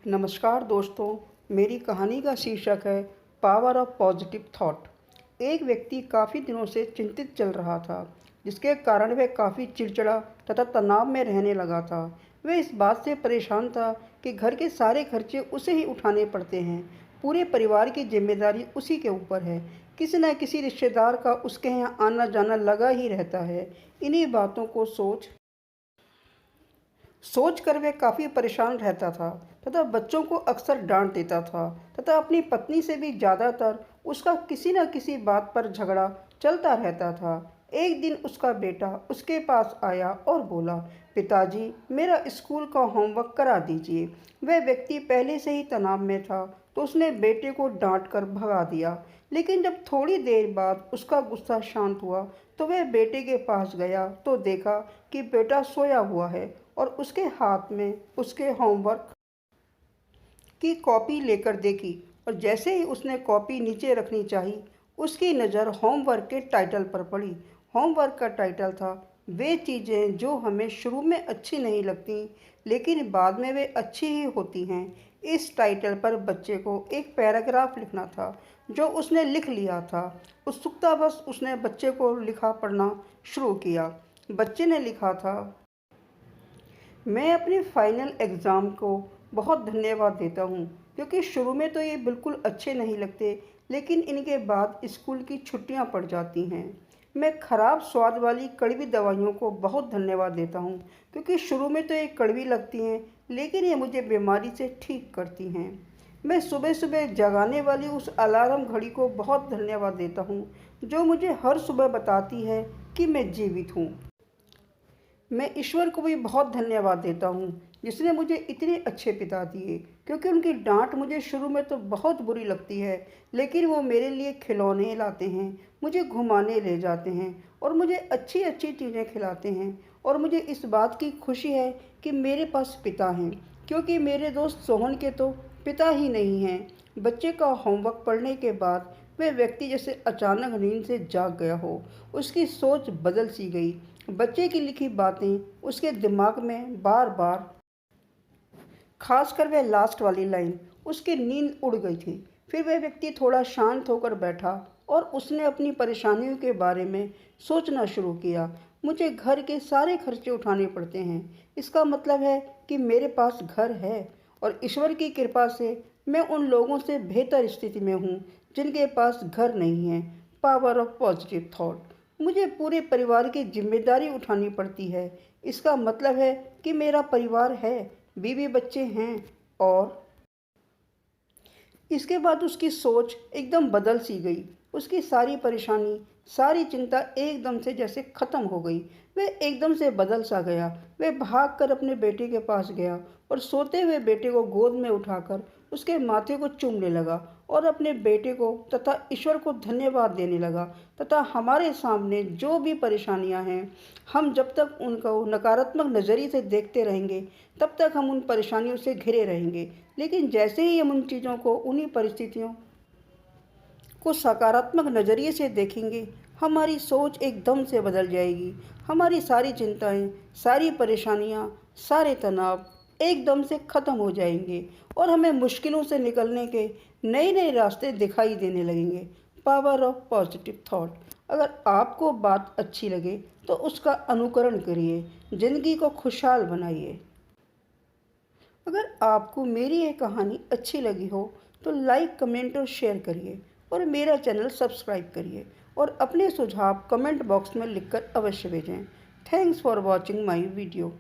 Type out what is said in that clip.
नमस्कार दोस्तों, मेरी कहानी का शीर्षक है पावर ऑफ पॉजिटिव थॉट। एक व्यक्ति काफ़ी दिनों से चिंतित चल रहा था, जिसके कारण वह काफ़ी चिड़चिड़ा तथा तनाव में रहने लगा था। वह इस बात से परेशान था कि घर के सारे खर्चे उसे ही उठाने पड़ते हैं। पूरे परिवार की जिम्मेदारी उसी के ऊपर है। किसी न किसी रिश्तेदार का उसके यहाँ आना जाना लगा ही रहता है। इन्हीं बातों को सोच कर वह काफ़ी परेशान रहता था तथा बच्चों को अक्सर डांट देता था तथा अपनी पत्नी से भी ज़्यादातर उसका किसी न किसी बात पर झगड़ा चलता रहता था। एक दिन उसका बेटा उसके पास आया और बोला, पिताजी मेरा स्कूल का होमवर्क करा दीजिए। वह व्यक्ति पहले से ही तनाव में था, तो उसने बेटे को डांट कर भगा दिया। लेकिन जब थोड़ी देर बाद उसका गुस्सा शांत हुआ तो वह बेटे के पास गया तो देखा कि बेटा सोया हुआ है और उसके हाथ में उसके होमवर्क की कॉपी लेकर देखी। और जैसे ही उसने कॉपी नीचे रखनी चाहिए, उसकी नज़र होमवर्क के टाइटल पर पड़ी। होमवर्क का टाइटल था, वे चीज़ें जो हमें शुरू में अच्छी नहीं लगती लेकिन बाद में वे अच्छी ही होती हैं। इस टाइटल पर बच्चे को एक पैराग्राफ लिखना था, जो उसने लिख लिया था। उत्सुकतावश उसने बच्चे को लिखा पढ़ना शुरू किया। बच्चे ने लिखा था, मैं अपने फाइनल एग्ज़ाम को बहुत धन्यवाद देता हूँ, क्योंकि शुरू में तो ये बिल्कुल अच्छे नहीं लगते, लेकिन इनके बाद स्कूल की छुट्टियाँ पड़ जाती हैं। मैं ख़राब स्वाद वाली कड़वी दवाइयों को बहुत धन्यवाद देता हूँ, क्योंकि शुरू में तो ये कड़वी लगती हैं, लेकिन ये मुझे बीमारी से ठीक करती हैं। मैं सुबह सुबह जगाने वाली उस अलार्म घड़ी को बहुत धन्यवाद देता हूँ, जो मुझे हर सुबह बताती है कि मैं जीवित हूँ। मैं ईश्वर को भी बहुत धन्यवाद देता हूँ, जिसने मुझे इतने अच्छे पिता दिए, क्योंकि उनकी डांट मुझे शुरू में तो बहुत बुरी लगती है, लेकिन वो मेरे लिए खिलौने लाते हैं, मुझे घुमाने ले जाते हैं और मुझे अच्छी अच्छी चीज़ें खिलाते हैं। और मुझे इस बात की खुशी है कि मेरे पास पिता हैं, क्योंकि मेरे दोस्त सोहन के तो पिता ही नहीं हैं। बच्चे का होमवर्क पढ़ने के बाद वह व्यक्ति जैसे अचानक नींद से जाग गया हो। उसकी सोच बदल सी गई। बच्चे की लिखी बातें उसके दिमाग में बार बार, खासकर वह लास्ट वाली लाइन, उसकी नींद उड़ गई थी। फिर वह व्यक्ति थोड़ा शांत होकर बैठा और उसने अपनी परेशानियों के बारे में सोचना शुरू किया। मुझे घर के सारे खर्चे उठाने पड़ते हैं, इसका मतलब है कि मेरे पास घर है, और ईश्वर की कृपा से मैं उन लोगों से बेहतर स्थिति में हूँ जिनके पास घर नहीं है। Power of positive thought. मुझे पूरे परिवार की जिम्मेदारी उठानी पड़ती है, इसका मतलब है कि मेरा परिवार है, बीवी बच्चे हैं। और इसके बाद उसकी सोच एकदम बदल सी गई। उसकी सारी परेशानी, सारी चिंता एकदम से जैसे ख़त्म हो गई। वह एकदम से बदल सा गया। वह भागकर अपने बेटे के पास गया और सोते हुए बेटे को गोद में उठाकर उसके माथे को चूमने लगा और अपने बेटे को तथा ईश्वर को धन्यवाद देने लगा। तथा हमारे सामने जो भी परेशानियां हैं, हम जब तक उनको नकारात्मक नज़रिए से देखते रहेंगे, तब तक हम उन परेशानियों से घिरे रहेंगे। लेकिन जैसे ही हम उन चीज़ों को, उन्हीं परिस्थितियों को सकारात्मक नज़रिए से देखेंगे, हमारी सोच एकदम से बदल जाएगी। हमारी सारी चिंताएं, सारी परेशानियां, सारे तनाव एकदम से ख़त्म हो जाएंगे और हमें मुश्किलों से निकलने के नए नए रास्ते दिखाई देने लगेंगे। Power of positive thought. अगर आपको बात अच्छी लगे तो उसका अनुकरण करिए, ज़िंदगी को खुशहाल बनाइए। अगर आपको मेरी ये कहानी अच्छी लगी हो तो लाइक, कमेंट और शेयर करिए, और मेरा चैनल सब्सक्राइब करिए, और अपने सुझाव कमेंट बॉक्स में लिखकर अवश्य भेजें। Thanks for watching my video.